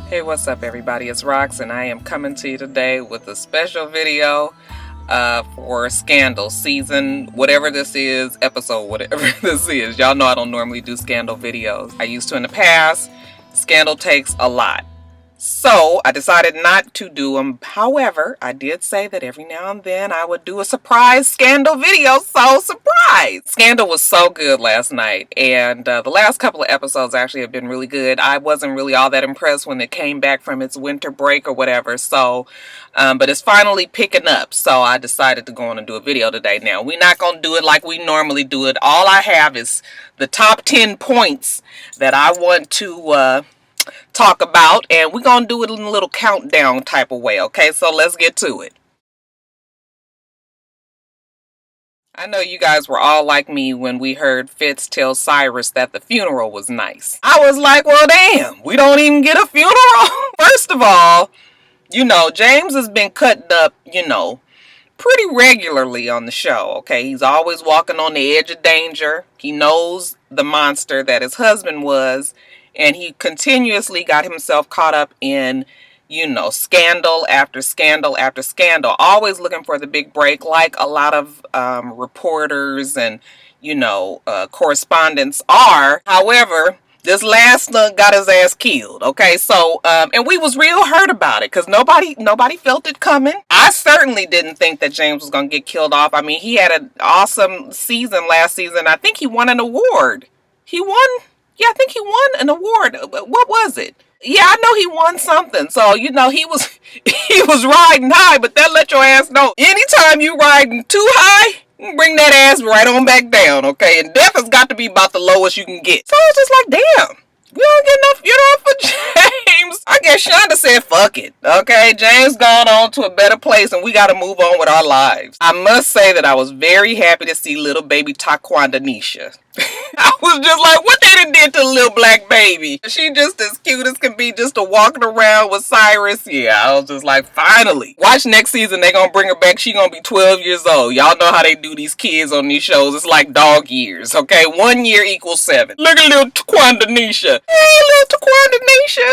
Hey, what's up everybody? It's Rox and I am coming to you today with a special video for Scandal season, whatever this is, episode, whatever this is. Y'all know I don't normally do Scandal videos. I used to in the past. Scandal takes a lot. So I decided not to do them. However, I did say that every now and then I would do a surprise Scandal video. So surprise! Scandal was so good last night. And the last couple of episodes actually have been really good. I wasn't really all that impressed when it came back from its winter break or whatever. So, but it's finally picking up. So I decided to go on and do a video today. Now, we're not going to do it like we normally do it. All I have is the top 10 points that I want to talk about, and we're gonna do it in a little countdown type of way. Okay, so let's get to it. I know you guys were all like me when we heard Fitz tell Cyrus that the funeral was nice. I was like, well damn, we don't even get a funeral. First of all, you know, James has been cutting up, you know, pretty regularly on the show. Okay, he's always walking on the edge of danger. He knows the monster that his husband was, and he continuously got himself caught up in, you know, scandal after scandal after scandal, always looking for the big break, like a lot of reporters and, you know, correspondents are. However, this last one got his ass killed. Okay, so and we was real hurt about it because nobody felt it coming. I certainly didn't think that James was gonna get killed off. I mean, he had an awesome season last season. I think he won an award. He won. Yeah, I think he won an award. What was it? Yeah, I know he won something. So, you know, he was riding high, but that let your ass know. Anytime you riding too high, bring that ass right on back down, okay? And death has got to be about the lowest you can get. So I was just like, damn, we don't get enough funeral for James. I guess Shonda said, fuck it, okay? James gone on to a better place and we got to move on with our lives. I must say that I was very happy to see little baby Taquanda Nisha. I was just like, what they done did to the little black baby? She just as cute as can be, just a walking around with Cyrus. Yeah, I was just like, finally. Watch next season, they gonna bring her back. She gonna be 12 years old. Y'all know how they do these kids on these shows. It's like dog years, okay? 1 year equals 7. Look at little Taquanda Nisha. Hey, little Taquanda Nisha.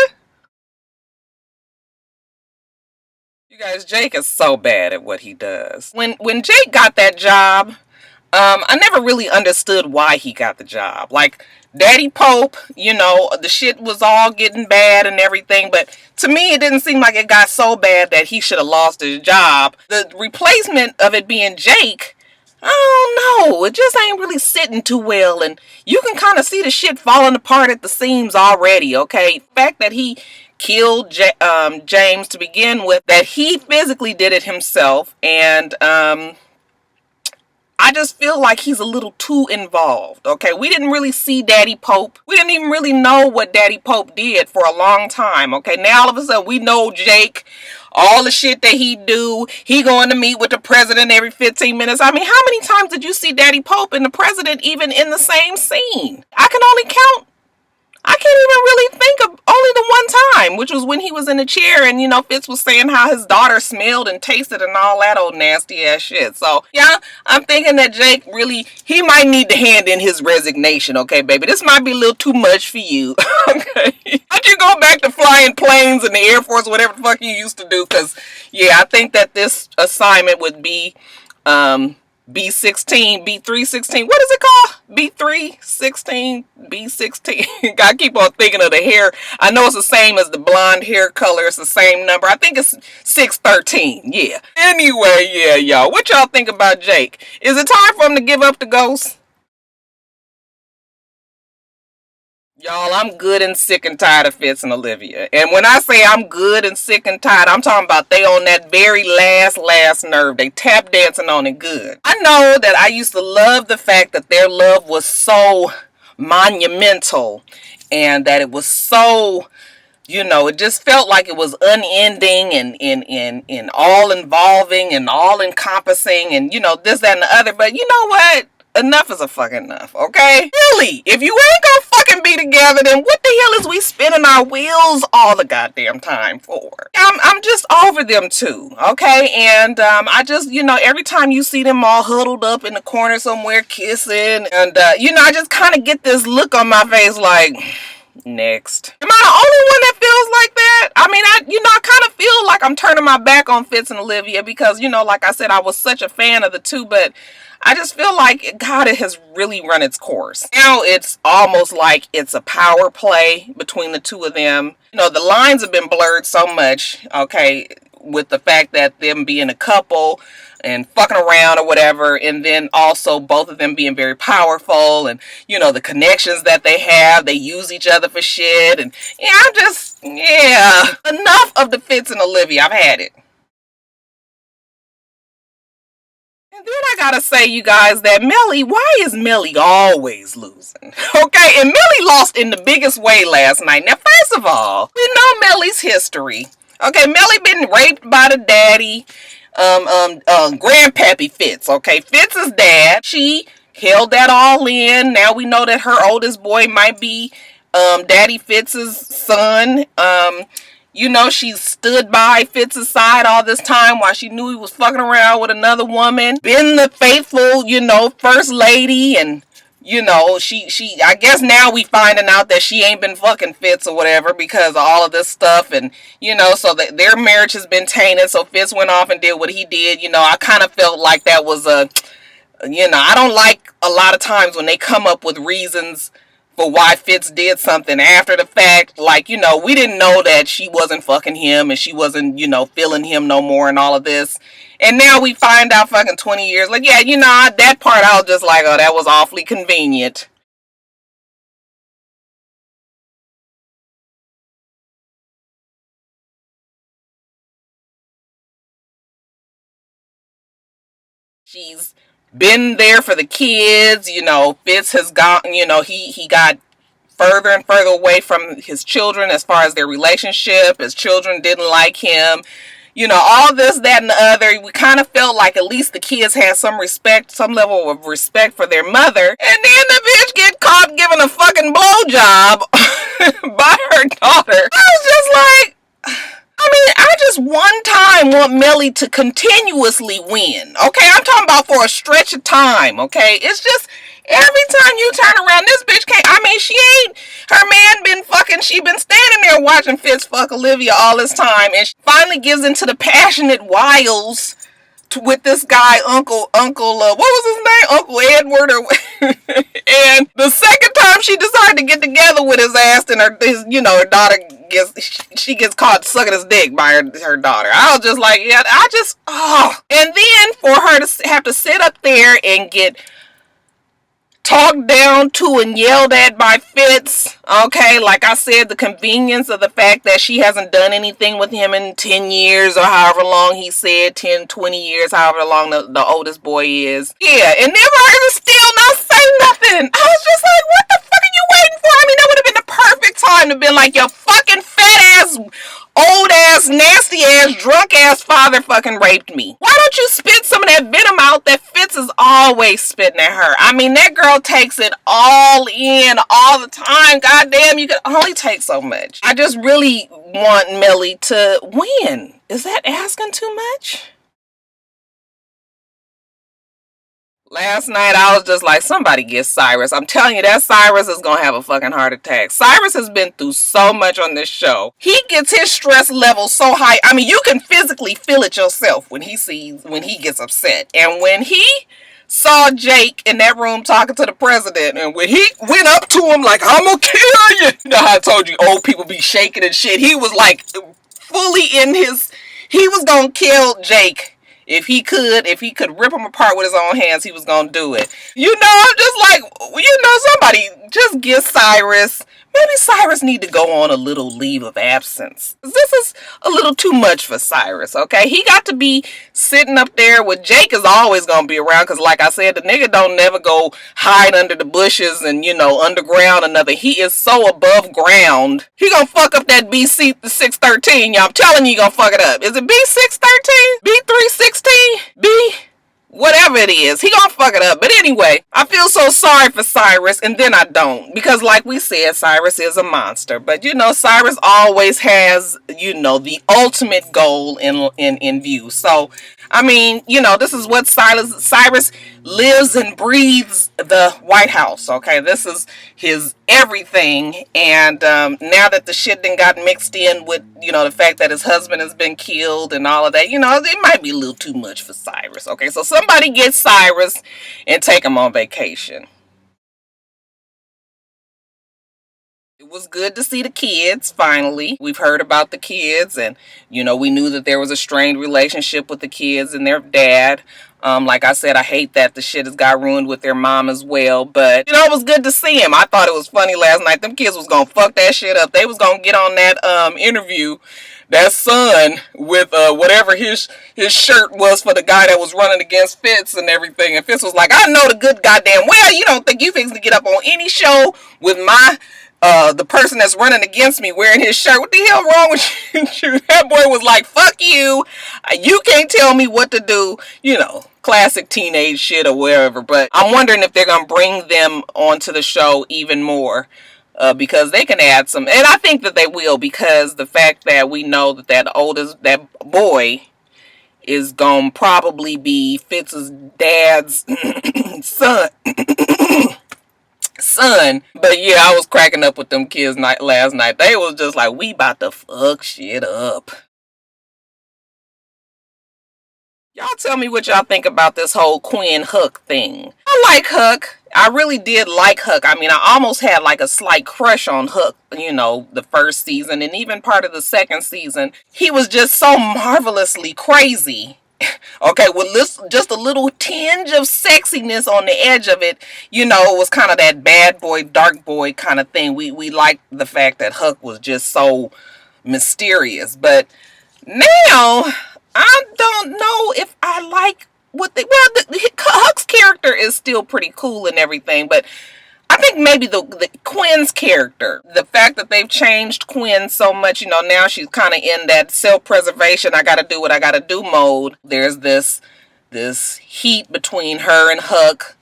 You guys, Jake is so bad at what he does. When Jake got that job, I never really understood why he got the job. Like, Daddy Pope, you know, the shit was all getting bad and everything, but to me it didn't seem like it got so bad that he should have lost his job. The replacement of it being Jake, I don't know, it just ain't really sitting too well, and you can kind of see the shit falling apart at the seams already, okay? The fact that he killed James to begin with, that he physically did it himself, and I just feel like he's a little too involved, okay? We didn't really see Daddy Pope. We didn't even really know what Daddy Pope did for a long time, okay? Now all of a sudden we know Jake, all the shit that he do. He going to meet with the president every 15 minutes. I mean, how many times did you see Daddy Pope and the president even in the same scene? I can only count. I can't even really think of only the one time, which was when he was in the chair and, you know, Fitz was saying how his daughter smelled and tasted and all that old nasty ass shit. So, yeah, I'm thinking that Jake really, he might need to hand in his resignation, okay, baby? This might be a little too much for you, okay? Why don't you go back to flying planes in the Air Force, whatever the fuck you used to do? Because, yeah, I think that this assignment would be, B16, B316, what is it called? B316, B16. Gotta keep on thinking of the hair. I know it's the same as the blonde hair color. It's the same number. I think it's 613. Yeah. Anyway, yeah, y'all. What y'all think about Jake? Is it time for him to give up the ghost? Y'all, I'm good and sick and tired of Fitz and Olivia. And when I say I'm good and sick and tired, I'm talking about they on that very last nerve. They tap dancing on it good. I know that I used to love the fact that their love was so monumental and that it was so, you know, it just felt like it was unending and all involving and all encompassing and, you know, this, that, and the other. But you know what? Enough is a fucking enough, okay? Really, if you ain't gonna fucking be together, then what the hell is we spinning our wheels all the goddamn time for? I'm just over them too, okay? And I just, you know, every time you see them all huddled up in the corner somewhere kissing, and you know, I just kind of get this look on my face like, next. Am I the only one that feels like that? I'm turning my back on Fitz and Olivia because, you know, like I said, I was such a fan of the two, but I just feel like, God, it has really run its course. Now it's almost like it's a power play between the two of them. You know, the lines have been blurred so much, okay, with the fact that them being a couple and fucking around or whatever, and then also both of them being very powerful, and you know the connections that they use each other for shit, and yeah, I'm just, yeah, enough of the Fitz and Olivia. I've had it. And then I gotta say, you guys, that Mellie, why is Mellie always losing? Okay, and Mellie lost in the biggest way last night. Now, first of all, we know Mellie's history. Okay, Mellie been raped by the daddy, grandpappy Fitz. Okay, Fitz's dad. She held that all in. Now we know that her oldest boy might be Daddy Fitz's son. You know, she stood by Fitz's side all this time while she knew he was fucking around with another woman. Been the faithful, you know, first lady, and you know, she I guess now we finding out that she ain't been fucking Fitz or whatever because of all of this stuff, and you know, so that their marriage has been tainted. So Fitz went off and did what he did. You know, I kind of felt like that was a, you know, I don't like a lot of times when they come up with reasons for why Fitz did something after the fact. Like, you know, we didn't know that she wasn't fucking him and she wasn't, you know, feeling him no more and all of this. And now we find out fucking 20 years. Like, yeah, you know, that part I was just like, oh, that was awfully convenient. She's been there for the kids. You know, Fitz has gotten, you know, he got further and further away from his children as far as their relationship. His children didn't like him. You know, all this, that, and the other. We kind of felt like at least the kids had some respect, some level of respect for their mother. And then the bitch get caught giving a fucking blowjob by her daughter. I was just like, I mean, I just one time want Mellie to continuously win. Okay, I'm talking about for a stretch of time. Okay, it's just every time you turn around, this bitch can't. I mean, she ain't. Her man been fucking. She been standing there watching Fitz fuck Olivia all this time, and she finally gives into the passionate wiles with this guy, Uncle, what was his name? Uncle Edward, or and the second time she decided to get together with his ass, and you know, her daughter she gets caught sucking his dick by her daughter. I was just like, yeah, I just, oh. And then for her to have to sit up there and get talked down to and yelled at by Fitz. Okay, like I said, the convenience of the fact that she hasn't done anything with him in 10 years or however long he said, 10, 20 years, however long the oldest boy is. Yeah, and then for her to still not say nothing. I was just like, what the fuck are you waiting for? I mean, that would have been the perfect time to be like, your fucking fat ass, old ass, nasty ass, drunk ass father fucking raped me. Why don't you spit some of that venom out that Fitz is always spitting at her? I mean, that girl takes it all in all the time. Goddamn, you can only take so much. I just really want Mellie to win. Is that asking too much? Last night I was just like, somebody get Cyrus. I'm telling you, that Cyrus is gonna have a fucking heart attack. Cyrus has been through so much on this show. He gets his stress level so high. I mean, you can physically feel it yourself when he gets upset. And when he saw Jake in that room talking to the president, and when he went up to him like, I'm gonna kill you. You know how I told you old people be shaking and shit. He was like fully in his, he was gonna kill Jake. If he could rip him apart with his own hands, he was gonna do it. You know, I'm just like, you know, somebody just get Cyrus. Maybe Cyrus need to go on a little leave of absence. This is a little too much for Cyrus, okay? He got to be sitting up there with Jake is always gonna be around, because like I said, the nigga don't never go hide under the bushes and, you know, underground or nothing. He is so above ground. He gonna fuck up that BC 613, y'all. I'm telling you, he gonna fuck it up. Is it B613? B316? B? Whatever it is, he gonna fuck it up. But anyway, I feel so sorry for Cyrus, and then I don't, because like we said, Cyrus is a monster. But you know, Cyrus always has, you know, the ultimate goal in view. So I mean, you know, this is what Cyrus lives and breathes the White House. Okay, this is his everything. And now that the shit then got mixed in with, you know, the fact that his husband has been killed and all of that, you know, it might be a little too much for Cyrus. Okay, so somebody get Cyrus and take him on vacation. It was good to see the kids finally. We've heard about the kids, and you know, we knew that there was a strained relationship with the kids and their dad. Like I said, I hate that the shit has got ruined with their mom as well. But you know, it was good to see him. I thought it was funny last night. Them kids was gonna fuck that shit up. They was gonna get on that interview, that son, with whatever his shirt was for the guy that was running against Fitz and everything. And Fitz was like, I know the good goddamn well you don't think you fixing to get up on any show with my the person that's running against me wearing his shirt. What the hell wrong with you? That boy was like, fuck you. You can't tell me what to do. You know, classic teenage shit or whatever. But I'm wondering if they're going to bring them onto the show even more. Because they can add some, and I think that they will, because the fact that we know that that boy is gonna probably be Fitz's dad's son. But yeah, I was cracking up with them kids last night. They was just like, we about to fuck shit up. Y'all tell me what y'all think about this whole Quinn Hook thing. I like Hook. I really did like Hook. I mean, I almost had like a slight crush on Hook, you know, the first season and even part of the second season. He was just so marvelously crazy. Okay, with just a little tinge of sexiness on the edge of it, you know, it was kind of that bad boy, dark boy kind of thing. We liked the fact that Hook was just so mysterious. But now, I don't know if I like what they... Well, Huck's character is still pretty cool and everything, but I think maybe the Quinn's character, the fact that they've changed Quinn so much, you know, now she's kind of in that self-preservation, I gotta do what I gotta do mode. There's this heat between her and Huck,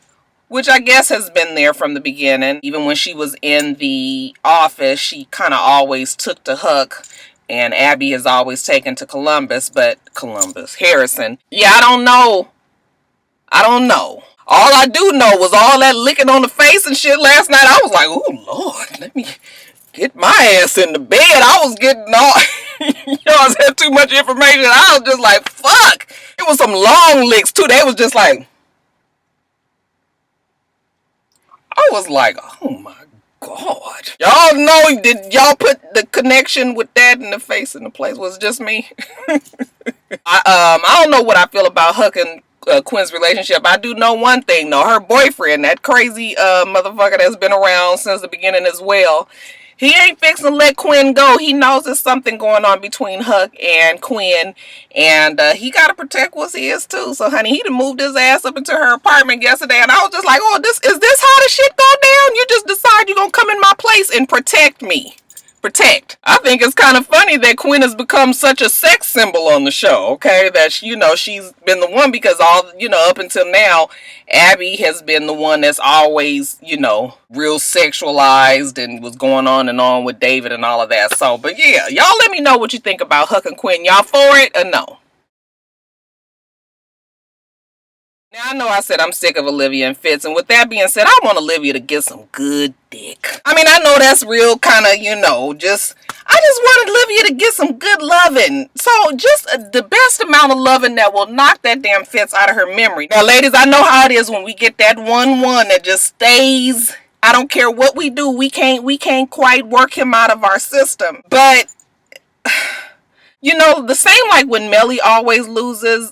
which I guess has been there from the beginning. Even when she was in the office, she kind of always took to Huck, and Abby has always taken to Harrison. Yeah, I don't know. All I do know was all that licking on the face and shit last night. I was like, oh, Lord, let me get my ass in the bed. I was getting all... you know, I had too much information. I was just like, fuck. It was some long licks, too. They was just like... I was like, oh, my God. Y'all know, did y'all put the connection with that in the face in the place? Was it just me? I don't know what I feel about Huck and Quinn's relationship. I do know one thing though. Her boyfriend, that crazy motherfucker that's been around since the beginning as well, he ain't fixing to let Quinn go. He knows there's something going on between Huck and Quinn, and he got to protect what's his too. So honey, he done moved his ass up into her apartment yesterday, and I was just like, oh, this how the shit go down? You just decide you're gonna come in my place and protect me. I think it's kind of funny that Quinn has become such a sex symbol on the show, okay? That, you know, she's been the one, because up until now, Abby has been the one that's always, you know, real sexualized and was going on and on with David and all of that. So, but yeah, y'all let me know what you think about Huck and Quinn. Y'all for it or no? Now, I know I said I'm sick of Olivia and Fitz, and with that being said, I want Olivia to get some good dick. I mean, I know that's real kind of, you know, I just want Olivia to get some good loving. So, just the best amount of loving that will knock that damn Fitz out of her memory. Now, ladies, I know how it is when we get that one that just stays. I don't care what we do, we can't quite work him out of our system. But, you know, the same like when Mellie always loses,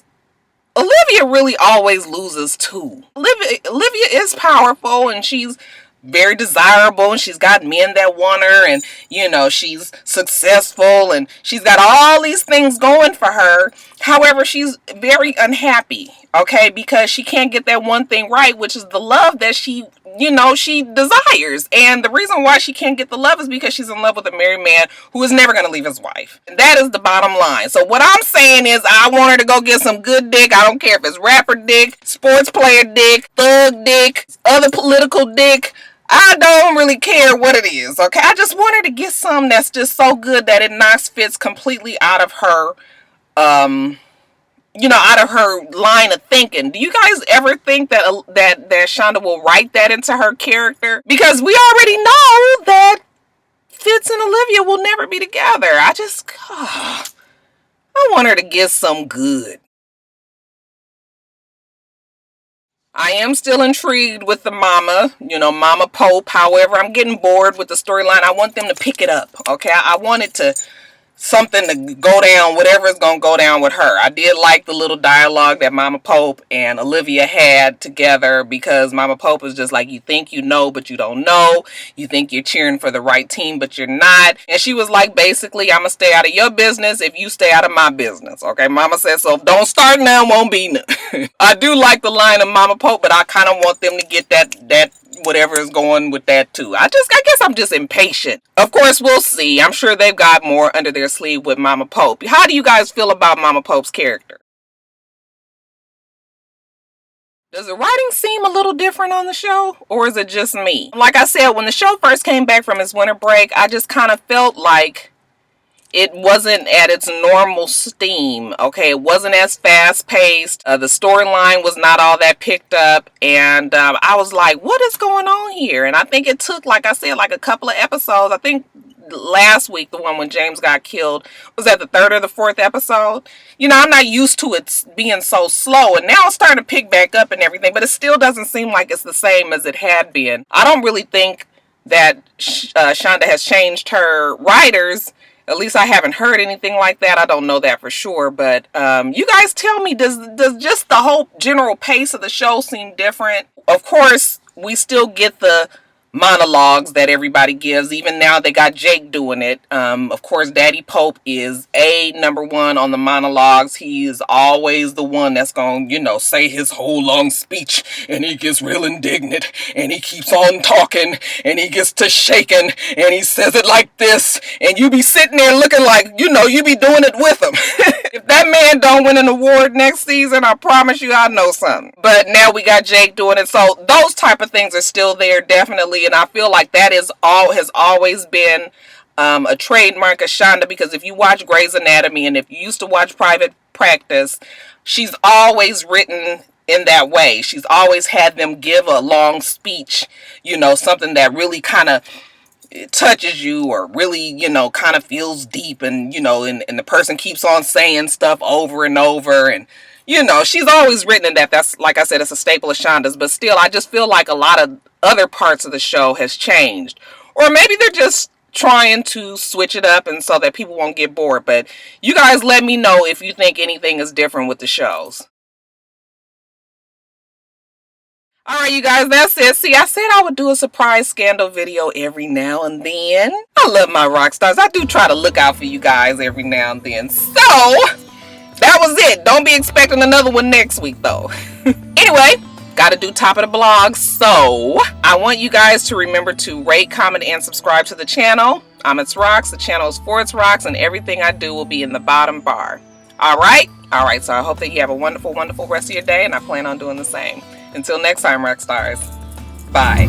Olivia really always loses too. Olivia is powerful, and she's very desirable, and she's got men that want her, and you know, she's successful, and she's got all these things going for her. However, she's very unhappy, okay, because she can't get that one thing right, which is the love that she desires. And the reason why she can't get the love is because she's in love with a married man who is never going to leave his wife. And that is the bottom line. So what I'm saying is, I want her to go get some good dick. I don't care if it's rapper dick, sports player dick, thug dick, other political dick. I don't really care what it is, okay? I just want her to get some that's just so good that it knocks Fitz completely out of her out of her line of thinking. Do you guys ever think that Shonda will write that into her character? Because we already know that Fitz and Olivia will never be together. I want her to get some good. I am still intrigued with the Momma, Momma Pope. However, I'm getting bored with the storyline. I want them to pick it up, okay? I want it to something to go down, whatever is going to go down with her. I did like the little dialogue that Momma Pope and Olivia had together, because Momma Pope was just like, you think you know, but you don't know. You think you're cheering for the right team, but you're not. And she was like, basically, I'm going to stay out of your business if you stay out of my business. Okay, Mama said, so don't start now, won't be none. I do like the line of Momma Pope, but I kind of want them to get that whatever is going with that too. I guess I'm just impatient. Of course, we'll see. I'm sure they've got more under their sleeve with Momma Pope. How do you guys feel about Momma Pope's character? Does the writing seem a little different on the show, or is it just me? Like I said, when the show first came back from its winter break, I just kind of felt like it wasn't at its normal steam, okay? It wasn't as fast-paced. The storyline was not all that picked up, and I was like, what is going on here? And I think it took, like I said, like a couple of episodes. I think last week, the one when James got killed, was that the third or the fourth episode? I'm not used to it being so slow, and now it's starting to pick back up and everything, but it still doesn't seem like it's the same as it had been. I don't really think that Shonda has changed her writers. At least I haven't heard anything like that. I don't know that for sure. But you guys tell me, does just the whole general pace of the show seem different? Of course, we still get the monologues that everybody gives. Even now they got Jake doing it. Of course, Daddy Pope is number one on the monologues. He is always the one that's going to, say his whole long speech, and he gets real indignant, and he keeps on talking, and he gets to shaking, and he says it like this, and you be sitting there looking like, you be doing it with him. If that man don't win an award next season, I promise you I know something. But now we got Jake doing it, so those type of things are still there, definitely. And I feel like that has always been a trademark of Shonda, because if you watch Grey's Anatomy and if you used to watch Private Practice, she's always written in that way. She's always had them give a long speech, something that really kind of touches you, or really, kind of feels deep, and, and the person keeps on saying stuff over and over, and she's always written in that. That's, like I said, it's a staple of Shonda's. But still, I just feel like a lot of other parts of the show has changed. Or maybe they're just trying to switch it up and so that people won't get bored. But you guys let me know if you think anything is different with the shows. Alright, you guys, that's it. See, I said I would do a surprise scandal video every now and then. I love my rock stars. I do try to look out for you guys every now and then. So that was it. Don't be expecting another one next week, though. Anyway, gotta do top of the blog. So I want you guys to remember to rate, comment, and subscribe to the channel. I'm itsrox. The channel is for itsrox, and everything I do will be in the bottom bar. Alright? Alright, so I hope that you have a wonderful, wonderful rest of your day, and I plan on doing the same. Until next time, Roxstars. Bye.